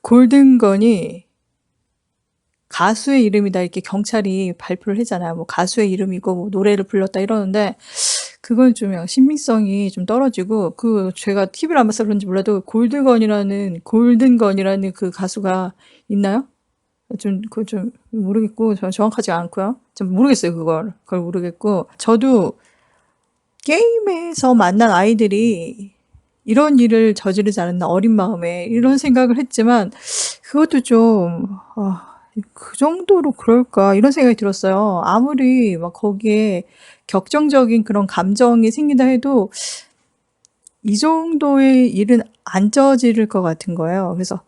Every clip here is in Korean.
골든건이 가수의 이름이다 이렇게 경찰이 발표를 했잖아요. 뭐 가수의 이름이고 뭐 노래를 불렀다 이러는데 그건 좀 약간 신빙성이 좀 떨어지고 제가 TV를 안 봐서 그런지 몰라도 골든건이라는 그 가수가 있나요? 그거 좀 모르겠고 저는 정확하지 않고요. 좀 모르겠어요. 그걸 모르겠고 저도 게임에서 만난 아이들이 이런 일을 저지르지 않았나 어린 마음에 이런 생각을 했지만 그것도 좀 그 정도로 그럴까 이런 생각이 들었어요. 아무리 막 거기에 격정적인 그런 감정이 생긴다 해도 이 정도의 일은 안 저지를 것 같은 거예요. 그래서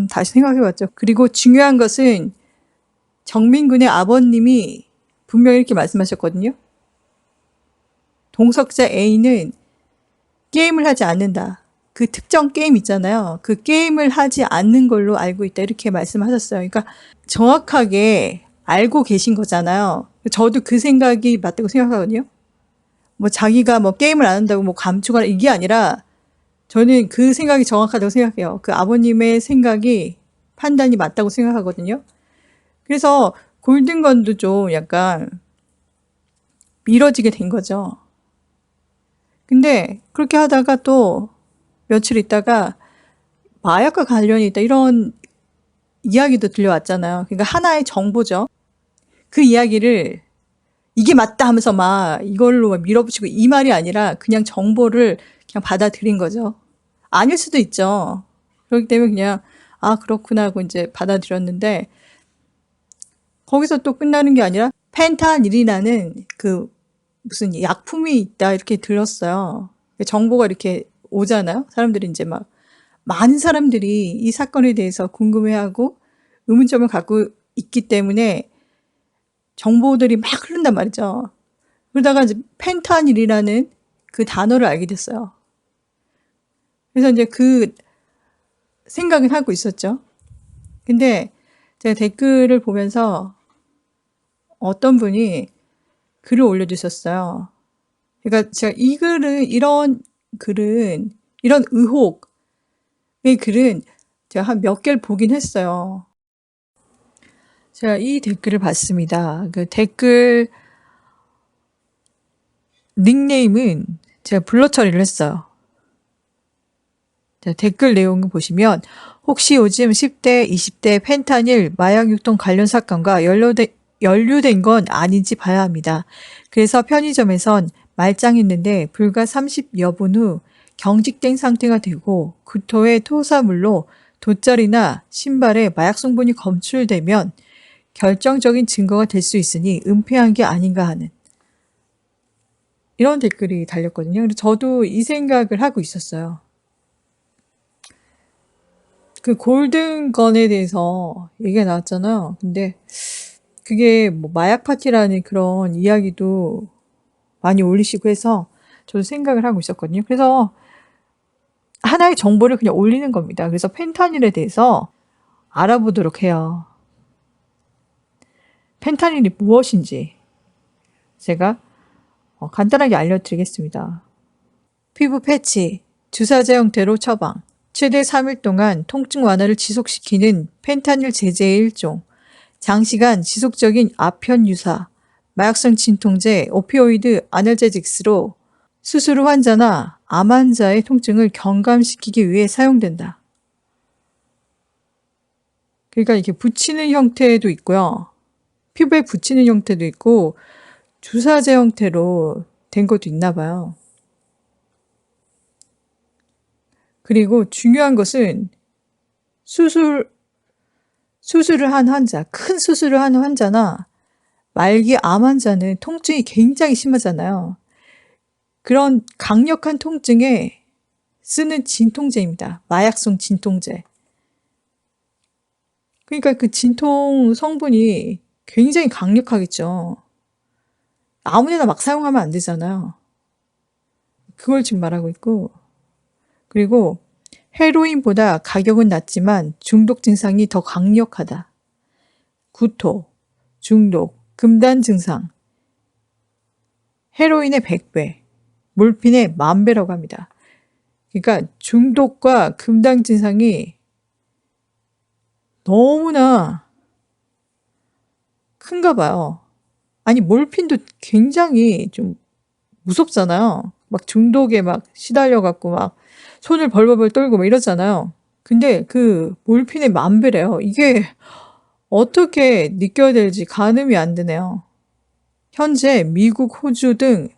다시 생각해봤죠. 그리고 중요한 것은 정민군의 아버님이 분명히 이렇게 말씀하셨거든요. 동석자 A는 게임을 하지 않는다. 그 특정 게임 있잖아요. 그 게임을 하지 않는 걸로 알고 있다. 이렇게 말씀하셨어요. 그러니까 정확하게 알고 계신 거잖아요. 저도 그 생각이 맞다고 생각하거든요. 뭐 자기가 뭐 게임을 안 한다고 뭐 감추거나 이게 아니라 저는 그 생각이 정확하다고 생각해요. 그 아버님의 생각이 판단이 맞다고 생각하거든요. 그래서 골든건도 좀 약간 미뤄지게 된 거죠. 근데 그렇게 하다가 또 며칠 있다가 마약과 관련이 있다 이런 이야기도 들려왔잖아요. 그러니까 하나의 정보죠. 그 이야기를 이게 맞다 하면서 막 이걸로 막 밀어붙이고 이 말이 아니라 그냥 정보를 그냥 받아들인 거죠. 아닐 수도 있죠. 그렇기 때문에 그냥 그렇구나 하고 이제 받아들였는데 거기서 또 끝나는 게 아니라 펜타닐이라는 그 무슨 약품이 있다 이렇게 들었어요. 정보가 이렇게 오잖아요. 사람들이 이제 막 많은 사람들이 이 사건에 대해서 궁금해하고 의문점을 갖고 있기 때문에 정보들이 막 흐른단 말이죠. 그러다가 이제 펜타닐이라는 그 단어를 알게 됐어요. 그래서 이제 그 생각은 하고 있었죠. 근데 제가 댓글을 보면서 어떤 분이 글을 올려주셨어요. 그러니까 제가 이런 의혹의 글은 제가 한 몇 개를 보긴 했어요. 제가 이 댓글을 봤습니다. 그 댓글 닉네임은 제가 블러 처리를 했어요. 자, 댓글 내용을 보시면 혹시 요즘 10대, 20대 펜타닐 마약 유통 관련 사건과 연루된 건 아닌지 봐야 합니다. 그래서 편의점에선 말짱했는데 불과 30여 분 후 경직된 상태가 되고 구토의 토사물로 돗자리나 신발에 마약 성분이 검출되면 결정적인 증거가 될 수 있으니 은폐한 게 아닌가 하는 이런 댓글이 달렸거든요. 그래서 저도 이 생각을 하고 있었어요. 그 골든건에 대해서 얘기가 나왔잖아요. 근데 그게 뭐 마약 파티라는 그런 이야기도 많이 올리시고 해서 저도 생각을 하고 있었거든요. 그래서 하나의 정보를 그냥 올리는 겁니다. 그래서 펜타닐에 대해서 알아보도록 해요. 펜타닐이 무엇인지 제가 간단하게 알려드리겠습니다. 피부 패치, 주사제 형태로 처방, 최대 3일 동안 통증 완화를 지속시키는 펜타닐 제제의 일종, 장시간 지속적인 아편 유사, 마약성 진통제, 오피오이드 아날제직스로 수술 후 환자나 암 환자의 통증을 경감시키기 위해 사용된다. 그러니까 이렇게 붙이는 형태도 있고요. 피부에 붙이는 형태도 있고 주사제 형태로 된 것도 있나 봐요. 그리고 중요한 것은 수술을 한 환자, 큰 수술을 한 환자나 말기 암 환자는 통증이 굉장히 심하잖아요. 그런 강력한 통증에 쓰는 진통제입니다. 마약성 진통제. 그러니까 그 진통 성분이 굉장히 강력하겠죠. 아무데나 막 사용하면 안 되잖아요. 그걸 지금 말하고 있고, 그리고 헤로인보다 가격은 낮지만 중독 증상이 더 강력하다. 구토, 중독, 금단 증상, 헤로인의 100배, 몰핀의 10,000배라고 합니다. 그러니까 중독과 금단 증상이 너무나 큰가 봐요. 아니, 몰핀도 굉장히 좀 무섭잖아요. 막 중독에 막 시달려갖고 막 손을 벌벌벌 떨고 막 이러잖아요. 근데 그 몰핀의 만배래요. 이게 어떻게 느껴야 될지 가늠이 안 되네요. 현재 미국, 호주 등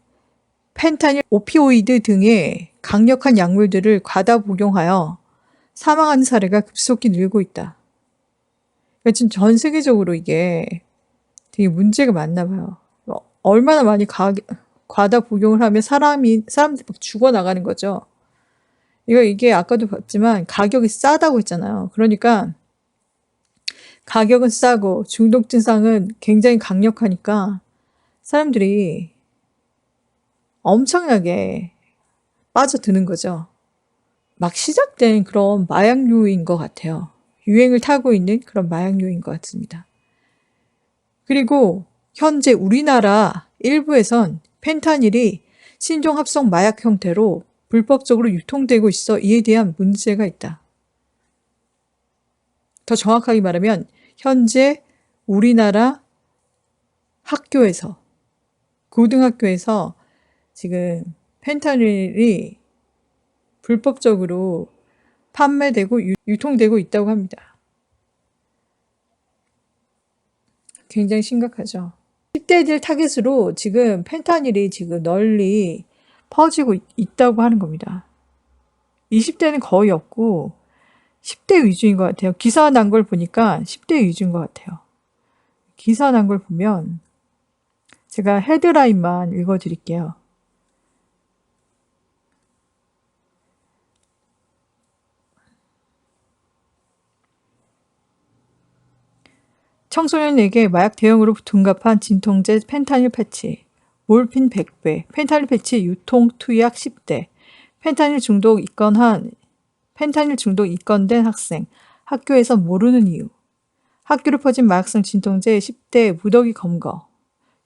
펜타닐, 오피오이드 등의 강력한 약물들을 과다 복용하여 사망하는 사례가 급속히 늘고 있다. 그러니까 지금 전 세계적으로 이게 되게 문제가 많나 봐요. 얼마나 많이 과다 복용을 하면 사람들이 막 죽어나가는 거죠. 이게 아까도 봤지만 가격이 싸다고 했잖아요. 그러니까 가격은 싸고 중독 증상은 굉장히 강력하니까 사람들이 엄청나게 빠져드는 거죠. 막 시작된 그런 마약류인 것 같아요. 유행을 타고 있는 그런 마약류인 것 같습니다. 그리고 현재 우리나라 일부에선 펜타닐이 신종합성 마약 형태로 불법적으로 유통되고 있어 이에 대한 문제가 있다. 더 정확하게 말하면 현재 우리나라 학교에서, 고등학교에서 지금 펜타닐이 불법적으로 판매되고 유통되고 있다고 합니다. 굉장히 심각하죠. 10대들 타겟으로 지금 펜타닐이 지금 널리 퍼지고 있다고 하는 겁니다. 20대는 거의 없고 10대 위주인 것 같아요. 기사 난 걸 보니까 10대 위주인 것 같아요. 기사 난 걸 보면 제가 헤드라인만 읽어드릴게요. 청소년에게 마약 대용으로 둔갑한 진통제 펜타닐 패치, 몰핀 100배, 펜타닐 패치 유통 투약 10대, 펜타닐 중독 입건된 학생, 학교에서 모르는 이유, 학교로 퍼진 마약성 진통제 10대 무더기 검거,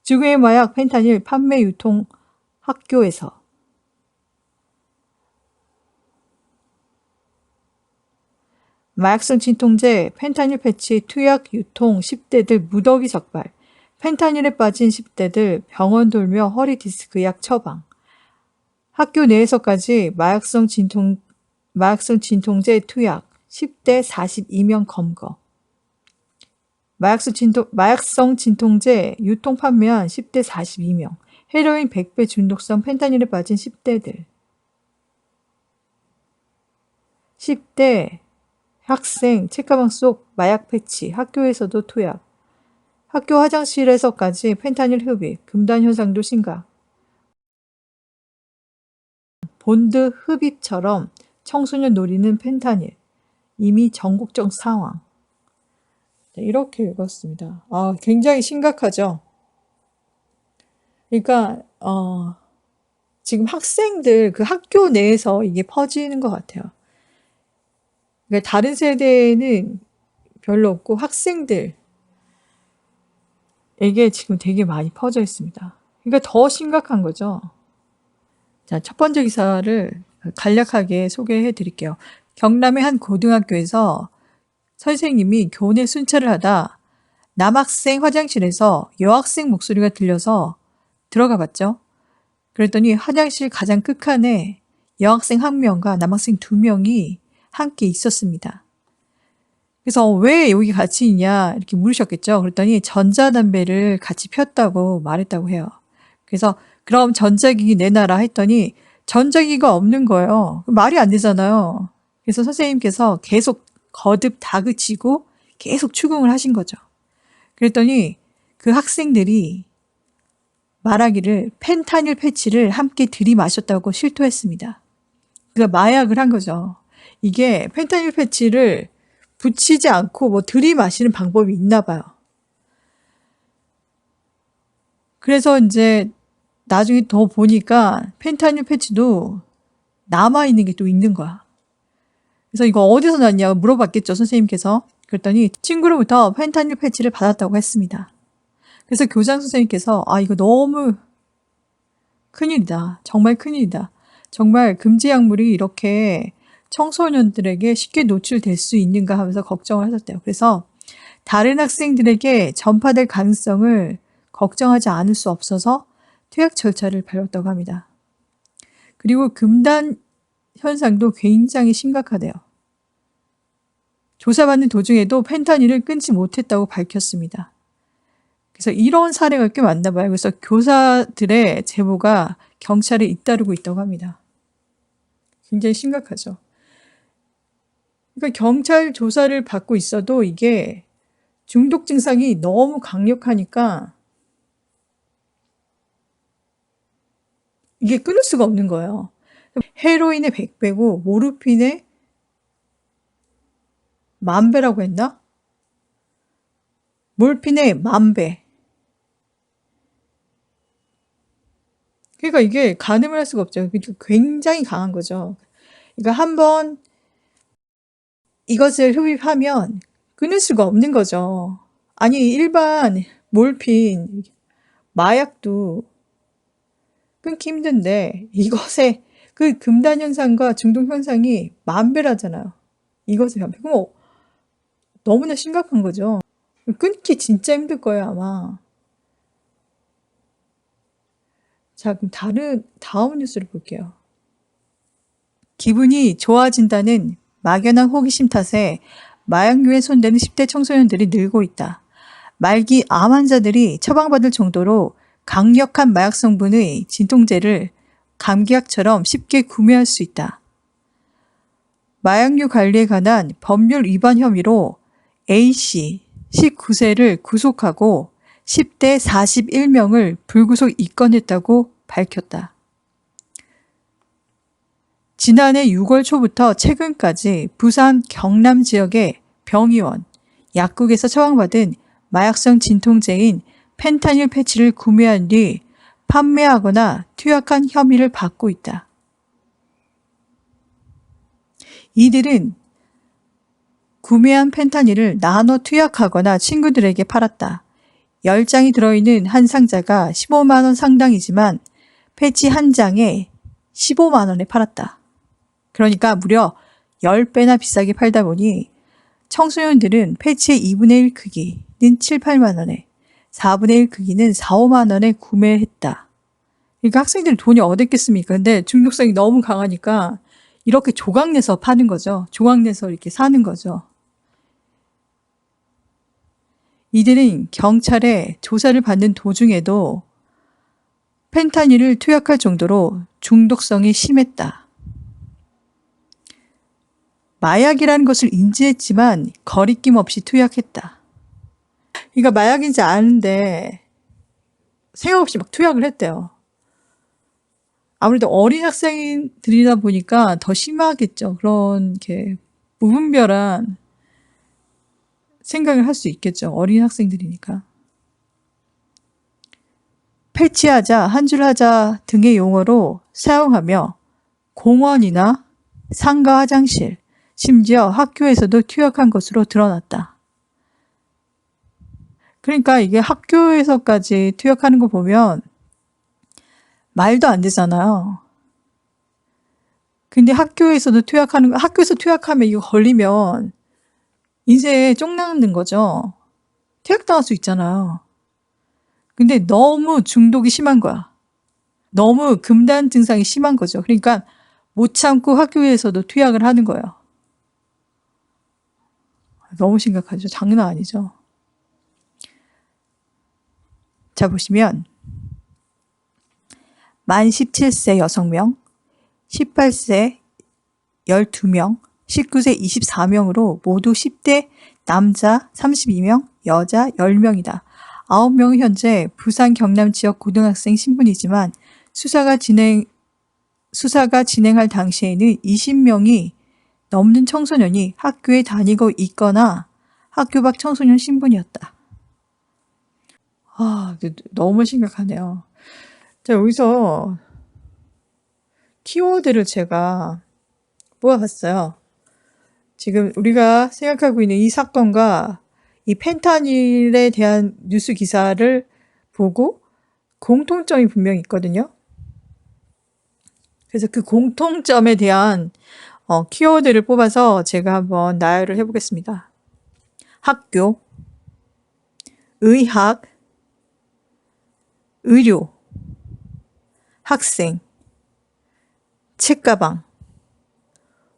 지구의 마약 펜타닐 판매 유통 학교에서, 마약성 진통제 펜타닐 패치 투약 유통 10대들 무더기 적발, 펜타닐에 빠진 10대들 병원 돌며 허리 디스크 약 처방, 학교 내에서까지 마약성 진통제 투약 10대 42명 검거, 마약성 진통제 유통 판매한 10대 42명, 헤로인 100배 중독성 펜타닐에 빠진 10대들, 10대 학생 책가방 속 마약 패치, 학교에서도 투약, 학교 화장실에서까지 펜타닐 흡입, 금단 현상도 심각, 본드 흡입처럼 청소년 노리는 펜타닐, 이미 전국적 상황. 이렇게 읽었습니다. 굉장히 심각하죠. 그러니까 지금 학생들 그 학교 내에서 이게 퍼지는 것 같아요. 그러니까 다른 세대는 별로 없고 학생들에게 지금 되게 많이 퍼져 있습니다. 그러니까 더 심각한 거죠. 자, 첫 번째 기사를 간략하게 소개해 드릴게요. 경남의 한 고등학교에서 선생님이 교내 순찰을 하다 남학생 화장실에서 여학생 목소리가 들려서 들어가 봤죠. 그랬더니 화장실 가장 끝칸에 여학생 1명과 남학생 2명이 함께 있었습니다. 그래서 왜 여기 같이 있냐 이렇게 물으셨겠죠. 그랬더니 전자담배를 같이 폈다고 말했다고 해요. 그래서 그럼 전자기기 내놔라 했더니 전자기기가 없는 거예요. 말이 안 되잖아요. 그래서 선생님께서 계속 거듭 다그치고 계속 추궁을 하신 거죠. 그랬더니 그 학생들이 말하기를 펜타닐 패치를 함께 들이마셨다고 실토했습니다. 그러니까 마약을 한 거죠. 이게 펜타닐 패치를 붙이지 않고 뭐 들이마시는 방법이 있나 봐요. 그래서 이제 나중에 더 보니까 펜타닐 패치도 남아있는 게 또 있는 거야. 그래서 이거 어디서 났냐고 물어봤겠죠, 선생님께서. 그랬더니 친구로부터 펜타닐 패치를 받았다고 했습니다. 그래서 교장 선생님께서 이거 너무 큰일이다. 정말 큰일이다. 정말 금지 약물이 이렇게 청소년들에게 쉽게 노출될 수 있는가 하면서 걱정을 하셨대요. 그래서 다른 학생들에게 전파될 가능성을 걱정하지 않을 수 없어서 투약 절차를 밟았다고 합니다. 그리고 금단 현상도 굉장히 심각하대요. 조사받는 도중에도 펜타닐을 끊지 못했다고 밝혔습니다. 그래서 이런 사례가 꽤 많나 봐요. 그래서 교사들의 제보가 경찰에 잇따르고 있다고 합니다. 굉장히 심각하죠. 그러니까 경찰 조사를 받고 있어도 이게 중독 증상이 너무 강력하니까 이게 끊을 수가 없는 거예요. 헤로인의 100배고 모르핀의 10,000배라고 했나? 몰핀의 10,000배. 그러니까 이게 가늠을 할 수가 없죠. 굉장히 강한 거죠. 그러니까 한번 이것을 흡입하면 끊을 수가 없는 거죠. 아니 일반 몰핀, 마약도 끊기 힘든데 이것의 그 금단 현상과 중독 현상이 10,000배라잖아요. 이것의 변비. 그럼 너무나 심각한 거죠. 끊기 진짜 힘들 거예요 아마. 자, 그럼 다음 뉴스를 볼게요. 기분이 좋아진다는 막연한 호기심 탓에 마약류에 손대는 10대 청소년들이 늘고 있다. 말기 암 환자들이 처방받을 정도로 강력한 마약 성분의 진통제를 감기약처럼 쉽게 구매할 수 있다. 마약류 관리에 관한 법률 위반 혐의로 A씨 19세를 구속하고 10대 41명을 불구속 입건했다고 밝혔다. 지난해 6월 초부터 최근까지 부산 경남 지역의 병의원, 약국에서 처방받은 마약성 진통제인 펜타닐 패치를 구매한 뒤 판매하거나 투약한 혐의를 받고 있다. 이들은 구매한 펜타닐을 나눠 투약하거나 친구들에게 팔았다. 10장이 들어있는 한 상자가 15만 원 상당이지만 패치 한 장에 15만 원에 팔았다. 그러니까 무려 10배나 비싸게 팔다 보니 청소년들은 패치의 2분의 1 크기는 7, 8만 원에 4분의 1 크기는 4, 5만 원에 구매했다. 그러니까 학생들이 돈이 어딨겠습니까? 근데 중독성이 너무 강하니까 이렇게 조각 내서 파는 거죠. 조각 내서 이렇게 사는 거죠. 이들은 경찰에 조사를 받는 도중에도 펜타닐을 투약할 정도로 중독성이 심했다. 마약이라는 것을 인지했지만 거리낌 없이 투약했다. 그러니까 마약인지 아는데 생각 없이 막 투약을 했대요. 아무래도 어린 학생들이다 보니까 더 심하겠죠. 그런 게 무분별한 생각을 할 수 있겠죠. 어린 학생들이니까. 패치하자, 한 줄 하자 등의 용어로 사용하며 공원이나 상가 화장실, 심지어 학교에서도 투약한 것으로 드러났다. 그러니까 이게 학교에서까지 투약하는 거 보면 말도 안 되잖아요. 근데 학교에서도 학교에서 투약하면 이거 걸리면 인생에 쫑나는 거죠. 퇴학당할 수 있잖아요. 근데 너무 중독이 심한 거야. 너무 금단 증상이 심한 거죠. 그러니까 못 참고 학교에서도 투약을 하는 거예요. 너무 심각하죠. 장난 아니죠. 자, 보시면 만 17세 6명, 18세 12명, 19세 24명으로 모두 10대 남자 32명, 여자 10명이다. 9명은 현재 부산 경남 지역 고등학생 신분이지만 수사가 진행할 당시에는 20명이 넘는 청소년이 학교에 다니고 있거나 학교 밖 청소년 신분이었다. 너무 심각하네요. 자, 여기서 키워드를 제가 모아봤어요. 지금 우리가 생각하고 있는 이 사건과 이 펜타닐에 대한 뉴스 기사를 보고 공통점이 분명히 있거든요. 그래서 그 공통점에 대한 키워드를 뽑아서 제가 한번 나열을 해보겠습니다. 학교, 의학, 의료, 학생, 책가방,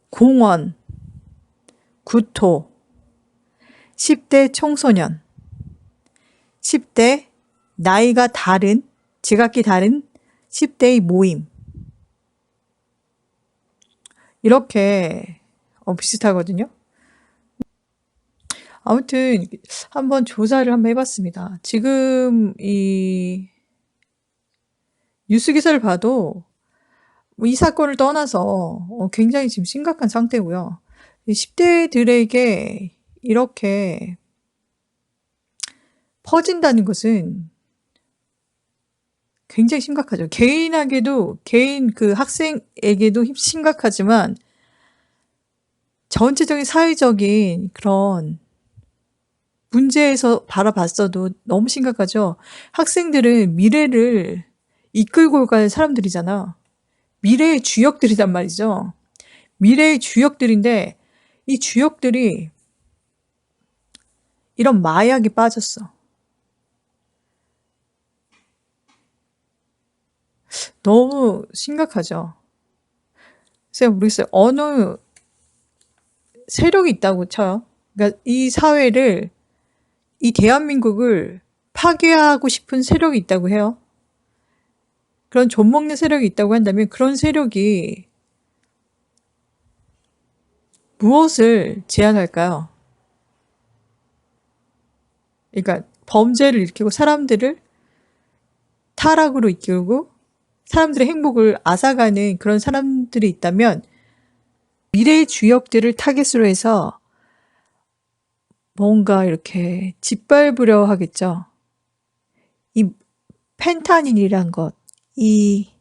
공원, 구토, 10대 청소년, 10대 나이가 다른, 지각기 다른 10대의 모임. 이렇게 비슷하거든요. 아무튼 한번 조사를 한번 해봤습니다. 지금 이 뉴스 기사를 봐도 이 사건을 떠나서 굉장히 지금 심각한 상태고요. 10대들에게 이렇게 퍼진다는 것은 굉장히 심각하죠. 개인 그 학생에게도 심각하지만 전체적인 사회적인 그런 문제에서 바라봤어도 너무 심각하죠. 학생들은 미래를 이끌고 갈 사람들이잖아. 미래의 주역들이란 말이죠. 미래의 주역들인데 이 주역들이 이런 마약에 빠졌어. 너무 심각하죠. 제가 모르겠어요. 어느 세력이 있다고 쳐요. 그러니까 이 사회를, 이 대한민국을 파괴하고 싶은 세력이 있다고 해요. 그런 좀먹는 세력이 있다고 한다면 그런 세력이 무엇을 제안할까요? 그러니까 범죄를 일으키고 사람들을 타락으로 이끌고 사람들의 행복을 앗아가는 그런 사람들이 있다면 미래의 주역들을 타겟으로 해서 뭔가 이렇게 짓밟으려 하겠죠. 이 펜타닐이란 것, 이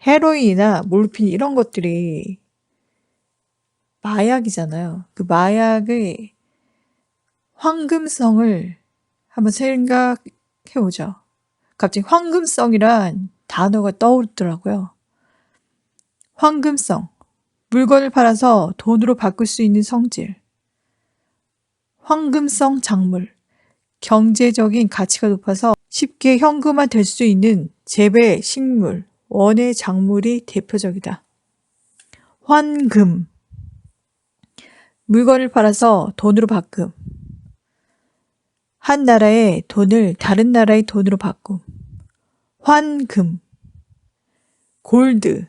헤로인이나 몰핀 이런 것들이 마약이잖아요. 그 마약의 황금성을 한번 생각해보죠. 갑자기 황금성이란 단어가 떠오르더라고요. 황금성, 물건을 팔아서 돈으로 바꿀 수 있는 성질. 황금성 작물, 경제적인 가치가 높아서 쉽게 현금화 될 수 있는 재배 식물, 원예 작물이 대표적이다. 환금, 물건을 팔아서 돈으로 바꿈. 한 나라의 돈을 다른 나라의 돈으로 바꿈. 환금, 골드,